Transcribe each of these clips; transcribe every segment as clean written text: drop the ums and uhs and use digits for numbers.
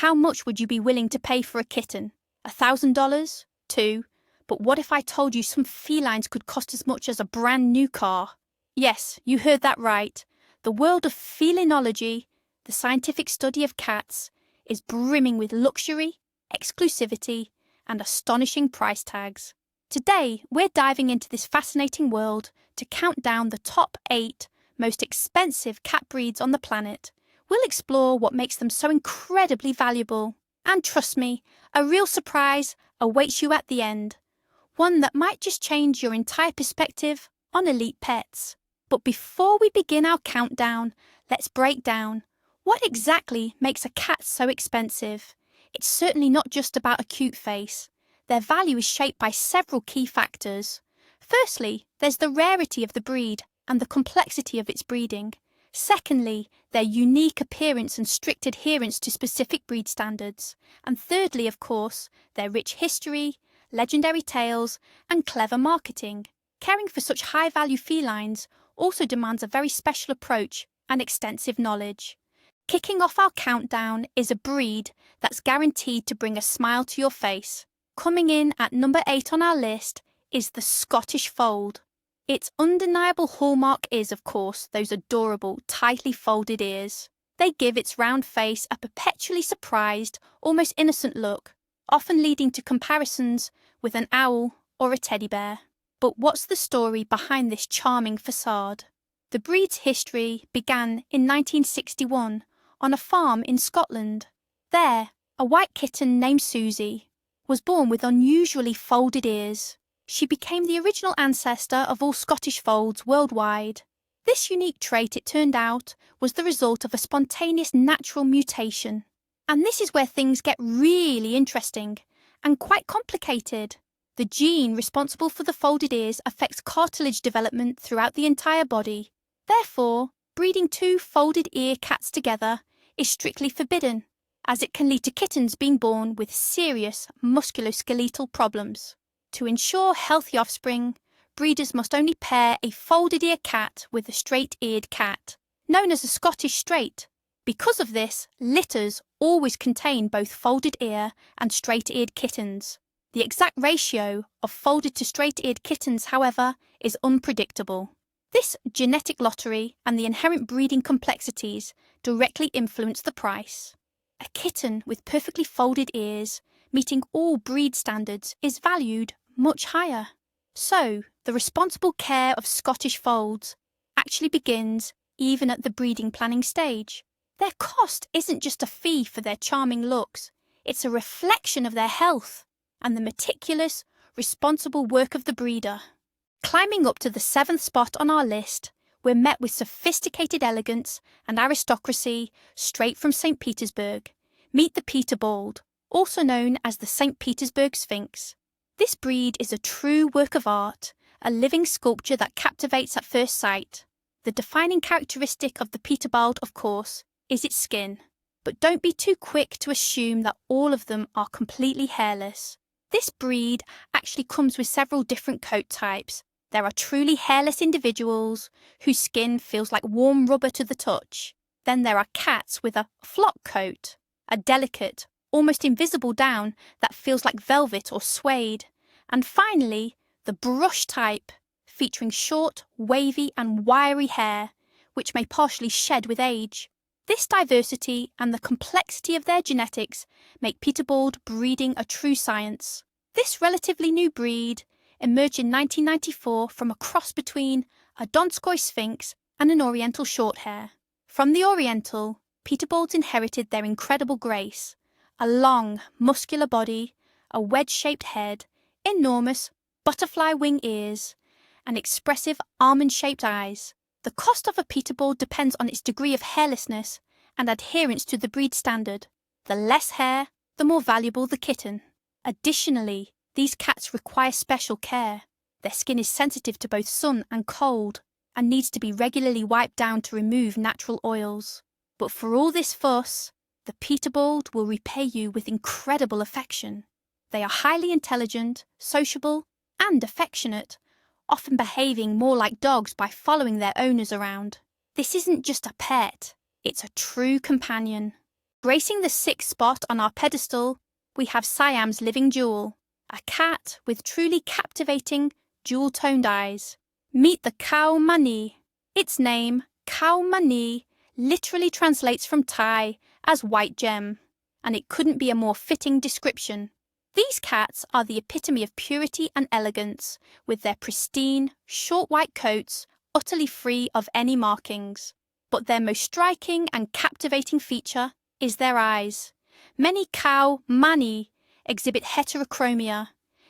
How much would you be willing to pay for a kitten? $1,000? 2? But what if I told you some felines could cost as much as a brand new car? Yes, you heard that right. The world of felinology, the scientific study of cats, is brimming with luxury, exclusivity, and astonishing price tags. Today, we're diving into this fascinating world to count down the top 8 most expensive cat breeds on the planet. We'll explore what makes them so incredibly valuable. And trust me, a real surprise awaits you at the end. One that might just change your entire perspective on elite pets. But before we begin our countdown, let's break down what exactly makes a cat so expensive. It's certainly not just about a cute face. Their value is shaped by several key factors. Firstly, there's the rarity of the breed and the complexity of its breeding. Secondly, their unique appearance and strict adherence to specific breed standards. And thirdly, of course, their rich history, legendary tales, and clever marketing. Caring for such high-value felines also demands a very special approach and extensive knowledge. Kicking off our countdown is a breed that's guaranteed to bring a smile to your face. Coming in at number 8 on our list is the Scottish Fold. Its undeniable hallmark is, of course, those adorable, tightly folded ears. They give its round face a perpetually surprised, almost innocent look, often leading to comparisons with an owl or a teddy bear. But what's the story behind this charming facade? The breed's history began in 1961 on a farm in Scotland. There, a white kitten named Susie was born with unusually folded ears. She became the original ancestor of all Scottish folds worldwide. This unique trait, it turned out, was the result of a spontaneous natural mutation. And this is where things get really interesting and quite complicated. The gene responsible for the folded ears affects cartilage development throughout the entire body. Therefore, breeding 2 folded ear cats together is strictly forbidden, as it can lead to kittens being born with serious musculoskeletal problems. To ensure healthy offspring, breeders must only pair a folded ear cat with a straight-eared cat, known as a Scottish straight. Because of this, litters always contain both folded ear and straight-eared kittens. The exact ratio of folded to straight-eared kittens, however, is unpredictable. This genetic lottery and the inherent breeding complexities directly influence the price. A kitten with perfectly folded ears, meeting all breed standards, is valued much higher. So, the responsible care of Scottish folds actually begins even at the breeding planning stage. Their cost isn't just a fee for their charming looks, it's a reflection of their health and the meticulous, responsible work of the breeder. Climbing up to the 7th spot on our list, we're met with sophisticated elegance and aristocracy straight from St. Petersburg. Meet the Peterbald, also known as the St. Petersburg Sphinx. This breed is a true work of art, a living sculpture that captivates at first sight. The defining characteristic of the Peterbald, of course, is its skin. But don't be too quick to assume that all of them are completely hairless. This breed actually comes with several different coat types. There are truly hairless individuals whose skin feels like warm rubber to the touch. Then there are cats with a flock coat, a delicate, almost invisible down that feels like velvet or suede. And finally, the brush type, featuring short, wavy and wiry hair, which may partially shed with age. This diversity and the complexity of their genetics make Peterbald breeding a true science. This relatively new breed emerged in 1994 from a cross between a Donskoy Sphinx and an Oriental Shorthair. From the Oriental, Peterbalds inherited their incredible grace, a long, muscular body, a wedge-shaped head, enormous butterfly wing ears, and expressive almond-shaped eyes. The cost of a Peterbald depends on its degree of hairlessness and adherence to the breed standard. The less hair, the more valuable the kitten. Additionally, these cats require special care. Their skin is sensitive to both sun and cold and needs to be regularly wiped down to remove natural oils. But for all this fuss, the Peterbald will repay you with incredible affection. They are highly intelligent, sociable, and affectionate, often behaving more like dogs by following their owners around. This isn't just a pet, it's a true companion. Gracing the 6th spot on our pedestal, we have Siam's living jewel, a cat with truly captivating, jewel-toned eyes. Meet the Khao Manee. Its name, Khao Manee, literally translates from Thai as white gem, and it couldn't be a more fitting description. These cats are the epitome of purity and elegance, with their pristine, short white coats utterly free of any markings. But their most striking and captivating feature is their eyes. Many Khao Manee exhibit heterochromia,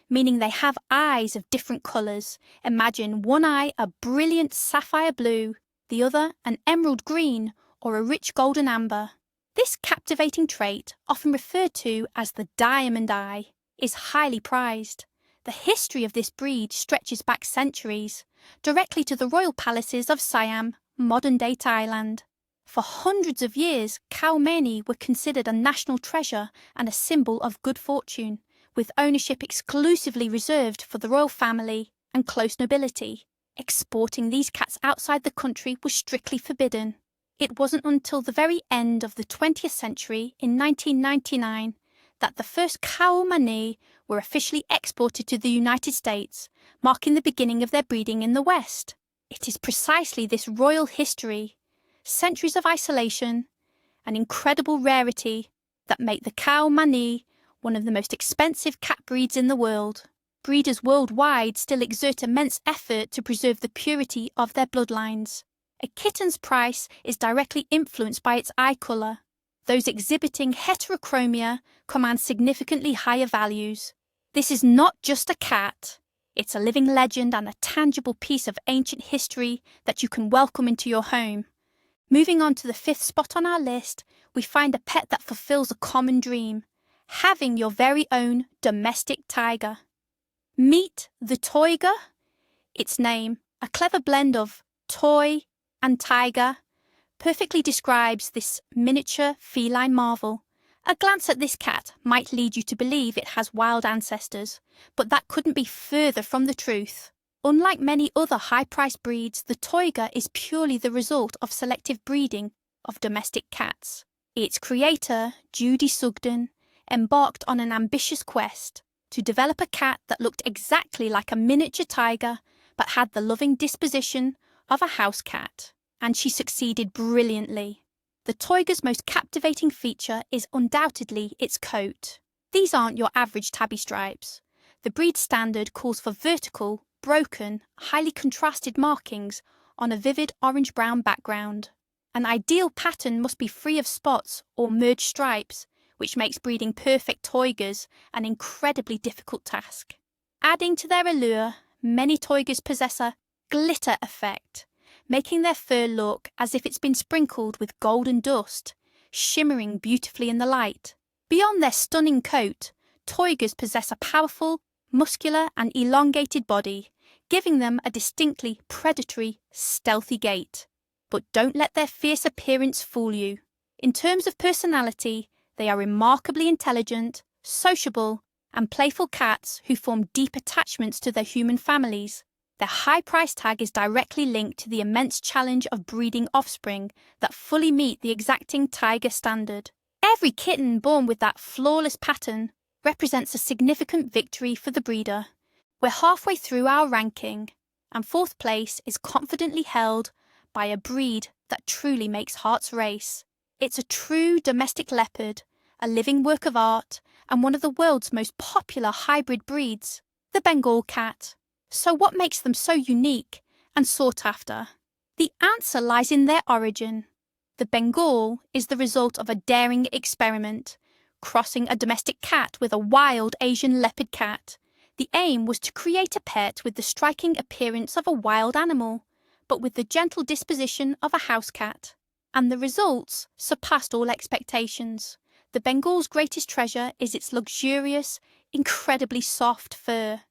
meaning they have eyes of different colours. Imagine one eye a brilliant sapphire blue, the other an emerald green or a rich golden amber. This captivating trait, often referred to as the diamond eye, is highly prized. The history of this breed stretches back centuries, directly to the royal palaces of Siam, modern-day Thailand. For hundreds of years, Khao Manee were considered a national treasure and a symbol of good fortune, with ownership exclusively reserved for the royal family and close nobility. Exporting these cats outside the country was strictly forbidden. It wasn't until the very end of the 20th century, in 1999, that the first Khao Manee were officially exported to the United States, marking the beginning of their breeding in the West. It is precisely this royal history, centuries of isolation, and incredible rarity that make the Khao Manee one of the most expensive cat breeds in the world. Breeders worldwide still exert immense effort to preserve the purity of their bloodlines. A kitten's price is directly influenced by its eye colour. Those exhibiting heterochromia command significantly higher values. This is not just a cat. It's a living legend and a tangible piece of ancient history that you can welcome into your home. Moving on to the 5th spot on our list, we find a pet that fulfills a common dream, having your very own domestic tiger. Meet the Toyger. Its name, a clever blend of toy and tiger, perfectly describes this miniature feline marvel. A glance at this cat might lead you to believe it has wild ancestors, but that couldn't be further from the truth. Unlike many other high-priced breeds, the Toyger is purely the result of selective breeding of domestic cats. Its creator, Judy Sugden, embarked on an ambitious quest to develop a cat that looked exactly like a miniature tiger but had the loving disposition of a house cat. And she succeeded brilliantly. The Toyger's most captivating feature is undoubtedly its coat. These aren't your average tabby stripes. The breed standard calls for vertical, broken, highly contrasted markings on a vivid orange-brown background. An ideal pattern must be free of spots or merged stripes, which makes breeding perfect Toygers an incredibly difficult task. Adding to their allure, many Toygers possess a glitter effect, making their fur look as if it's been sprinkled with golden dust, shimmering beautifully in the light. Beyond their stunning coat, Toygers possess a powerful, muscular and elongated body, giving them a distinctly predatory, stealthy gait. But don't let their fierce appearance fool you. In terms of personality, they are remarkably intelligent, sociable, and playful cats who form deep attachments to their human families. Their high price tag is directly linked to the immense challenge of breeding offspring that fully meet the exacting tiger standard. Every kitten born with that flawless pattern represents a significant victory for the breeder. We're halfway through our ranking, and 4th place is confidently held by a breed that truly makes hearts race. It's a true domestic leopard, a living work of art, and one of the world's most popular hybrid breeds, the Bengal cat. So what makes them so unique and sought after? The answer lies in their origin. The Bengal is the result of a daring experiment, crossing a domestic cat with a wild Asian leopard cat. The aim was to create a pet with the striking appearance of a wild animal, but with the gentle disposition of a house cat. And the results surpassed all expectations. The Bengal's greatest treasure is its luxurious, incredibly soft fur.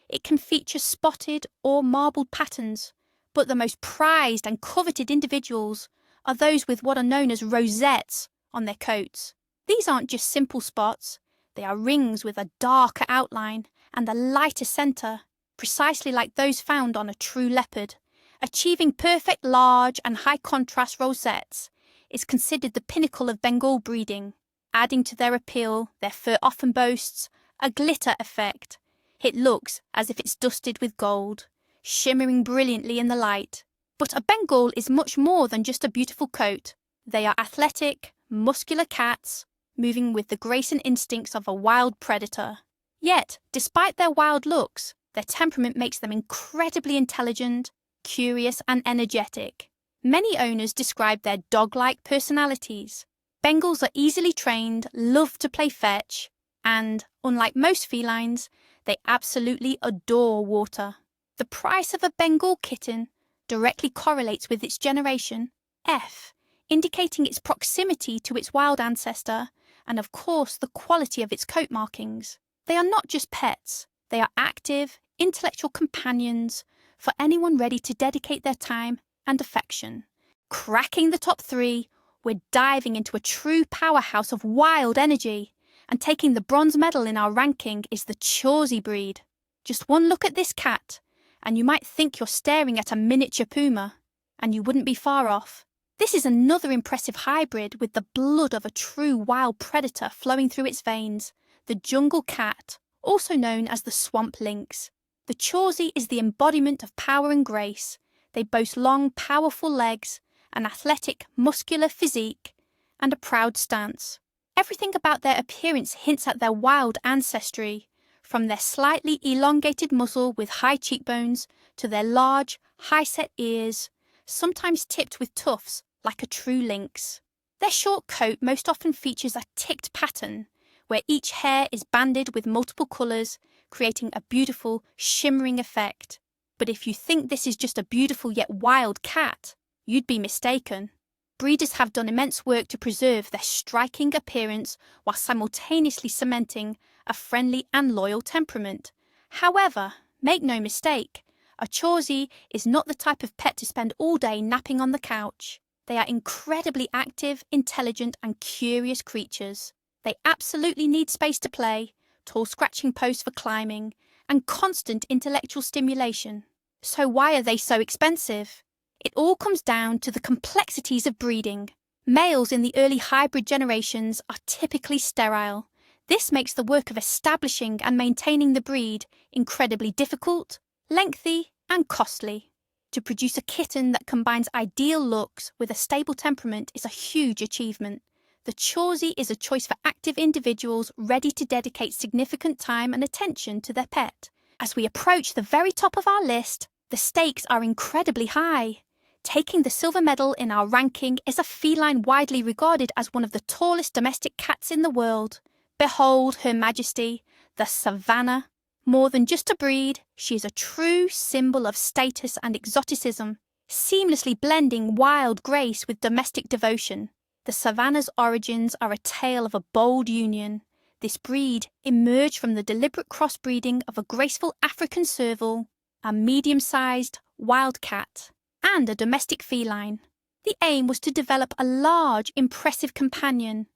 It can feature spotted or marbled patterns, but the most prized and coveted individuals are those with what are known as rosettes on their coats. These aren't just simple spots, they are rings with a darker outline and a lighter centre, precisely like those found on a true leopard. Achieving perfect large and high contrast rosettes is considered the pinnacle of Bengal breeding. Adding to their appeal, their fur often boasts a glitter effect. It looks as if it's dusted with gold, shimmering brilliantly in the light. But a Bengal is much more than just a beautiful coat. They are athletic, muscular cats, moving with the grace and instincts of a wild predator. Yet, despite their wild looks, their temperament makes them incredibly intelligent, curious and energetic. Many owners describe their dog-like personalities. Bengals are easily trained, love to play fetch, and, unlike most felines, they absolutely adore water. The price of a Bengal kitten directly correlates with its generation, F, indicating its proximity to its wild ancestor, and of course the quality of its coat markings. They are not just pets, they are active, intellectual companions for anyone ready to dedicate their time and affection. Cracking the top 3, we're diving into a true powerhouse of wild energy, and taking the bronze medal in our ranking is the Chausie breed. Just one look at this cat, and you might think you're staring at a miniature puma, and you wouldn't be far off. This is another impressive hybrid with the blood of a true wild predator flowing through its veins, the jungle cat, also known as the swamp lynx. The Chausie is the embodiment of power and grace. They boast long, powerful legs, an athletic, muscular physique, and a proud stance. Everything about their appearance hints at their wild ancestry, from their slightly elongated muzzle with high cheekbones to their large, high-set ears, sometimes tipped with tufts like a true lynx. Their short coat most often features a ticked pattern, where each hair is banded with multiple colours, creating a beautiful, shimmering effect. But if you think this is just a beautiful yet wild cat, you'd be mistaken. Breeders have done immense work to preserve their striking appearance while simultaneously cementing a friendly and loyal temperament. However, make no mistake, a Chausie is not the type of pet to spend all day napping on the couch. They are incredibly active, intelligent and curious creatures. They absolutely need space to play, tall scratching posts for climbing, and constant intellectual stimulation. So why are they so expensive? It all comes down to the complexities of breeding. Males in the early hybrid generations are typically sterile. This makes the work of establishing and maintaining the breed incredibly difficult, lengthy, and costly. To produce a kitten that combines ideal looks with a stable temperament is a huge achievement. The Chausie is a choice for active individuals ready to dedicate significant time and attention to their pet. As we approach the very top of our list, the stakes are incredibly high. Taking the silver medal in our ranking is a feline widely regarded as one of the tallest domestic cats in the world. Behold Her Majesty, the Savannah. More than just a breed, she is a true symbol of status and exoticism, seamlessly blending wild grace with domestic devotion. The Savannah's origins are a tale of a bold union. This breed emerged from the deliberate crossbreeding of a graceful African serval, a medium-sized wild cat, and a domestic feline. The aim was to develop a large, impressive companion,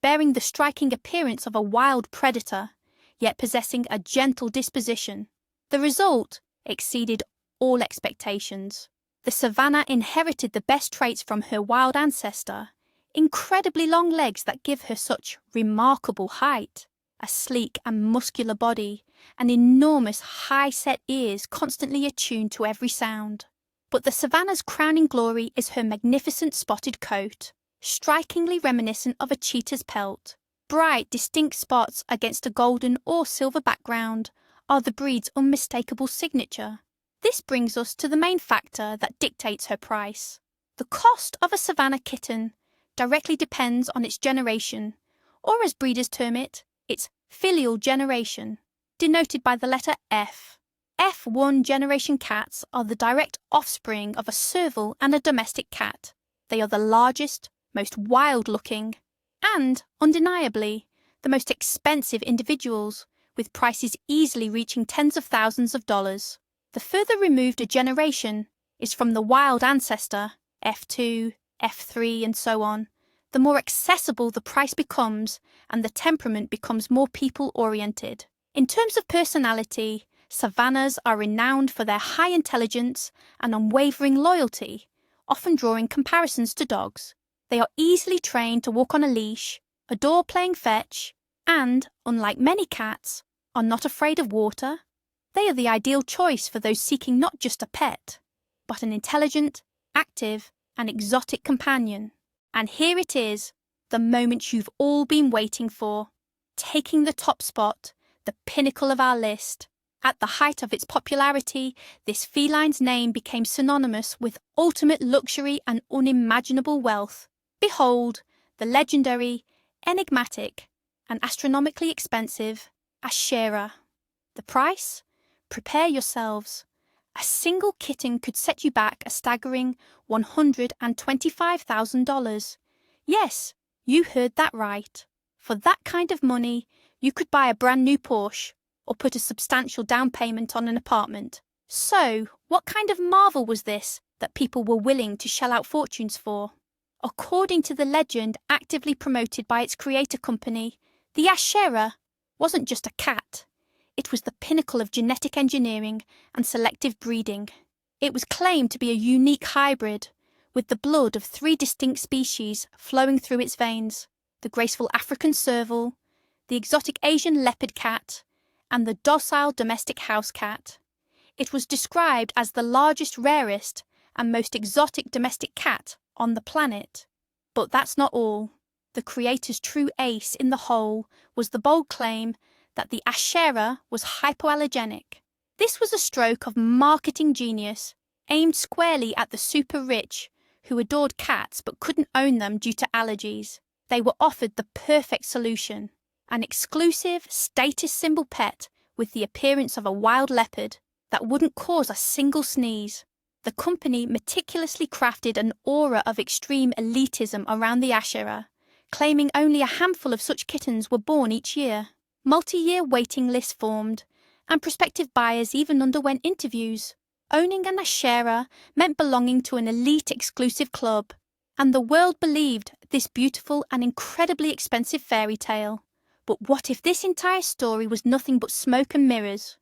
bearing the striking appearance of a wild predator, yet possessing a gentle disposition. The result exceeded all expectations. The Savannah inherited the best traits from her wild ancestor: incredibly long legs that give her such remarkable height, a sleek and muscular body, and enormous high-set ears constantly attuned to every sound. But the Savannah's crowning glory is her magnificent spotted coat, strikingly reminiscent of a cheetah's pelt. Bright, distinct spots against a golden or silver background are the breed's unmistakable signature. This brings us to the main factor that dictates her price. The cost of a Savannah kitten directly depends on its generation, or as breeders term it, its filial generation, denoted by the letter F. F1 generation cats are the direct offspring of a serval and a domestic cat. They are the largest, most wild-looking, and, undeniably, the most expensive individuals, with prices easily reaching tens of thousands of dollars. The further removed a generation is from the wild ancestor, F2, F3, and so on, the more accessible the price becomes and the temperament becomes more people-oriented. In terms of personality, Savannahs are renowned for their high intelligence and unwavering loyalty, often drawing comparisons to dogs. They are easily trained to walk on a leash, adore playing fetch, and, unlike many cats, are not afraid of water. They are the ideal choice for those seeking not just a pet, but an intelligent, active, and exotic companion. And here it is, the moment you've all been waiting for, taking the top spot, the pinnacle of our list. At the height of its popularity, this feline's name became synonymous with ultimate luxury and unimaginable wealth. Behold, the legendary, enigmatic, and astronomically expensive Ashera. The price? Prepare yourselves. A single kitten could set you back a staggering $125,000. Yes, you heard that right. For that kind of money, you could buy a brand new Porsche or put a substantial down payment on an apartment. So, what kind of marvel was this that people were willing to shell out fortunes for? According to the legend actively promoted by its creator company, the Ashera wasn't just a cat. It was the pinnacle of genetic engineering and selective breeding. It was claimed to be a unique hybrid, with the blood of 3 distinct species flowing through its veins: the graceful African serval, the exotic Asian leopard cat, and the docile domestic house cat. It was described as the largest, rarest, and most exotic domestic cat on the planet. But that's not all. The creator's true ace in the hole was the bold claim that the Ashera was hypoallergenic. This was a stroke of marketing genius aimed squarely at the super rich who adored cats but couldn't own them due to allergies. They were offered the perfect solution: an exclusive status symbol pet with the appearance of a wild leopard that wouldn't cause a single sneeze. The company meticulously crafted an aura of extreme elitism around the Ashera, claiming only a handful of such kittens were born each year. Multi-year waiting lists formed, and prospective buyers even underwent interviews. Owning an Ashera meant belonging to an elite exclusive club, and the world believed this beautiful and incredibly expensive fairy tale. But what if this entire story was nothing but smoke and mirrors?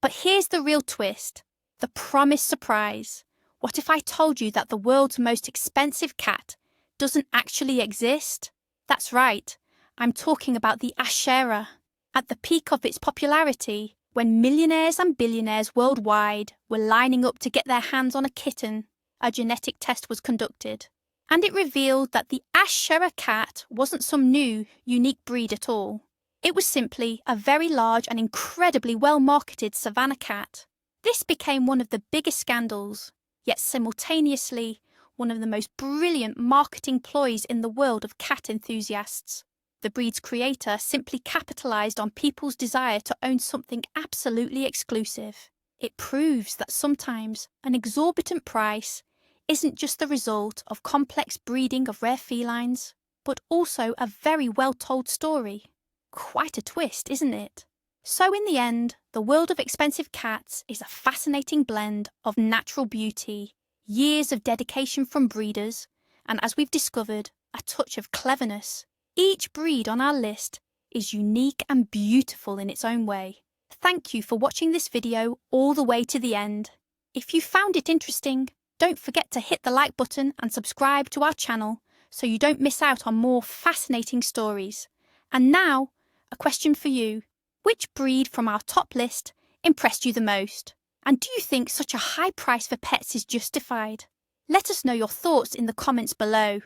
But here's the real twist, the promised surprise. What if I told you that the world's most expensive cat doesn't actually exist? That's right, I'm talking about the Ashera. At the peak of its popularity, when millionaires and billionaires worldwide were lining up to get their hands on a kitten, a genetic test was conducted, and it revealed that the Ashera cat wasn't some new, unique breed at all. It was simply a very large and incredibly well-marketed Savannah cat. This became one of the biggest scandals, yet simultaneously one of the most brilliant marketing ploys in the world of cat enthusiasts. The breed's creator simply capitalized on people's desire to own something absolutely exclusive. It proves that sometimes an exorbitant price isn't just the result of complex breeding of rare felines, but also a very well-told story. Quite a twist, isn't it? So in the end, the world of expensive cats is a fascinating blend of natural beauty, years of dedication from breeders, and as we've discovered, a touch of cleverness. Each breed on our list is unique and beautiful in its own way. Thank you for watching this video all the way to the end. If you found it interesting, don't forget to hit the like button and subscribe to our channel so you don't miss out on more fascinating stories. And now, a question for you. Which breed from our top list impressed you the most? And do you think such a high price for pets is justified? Let us know your thoughts in the comments below.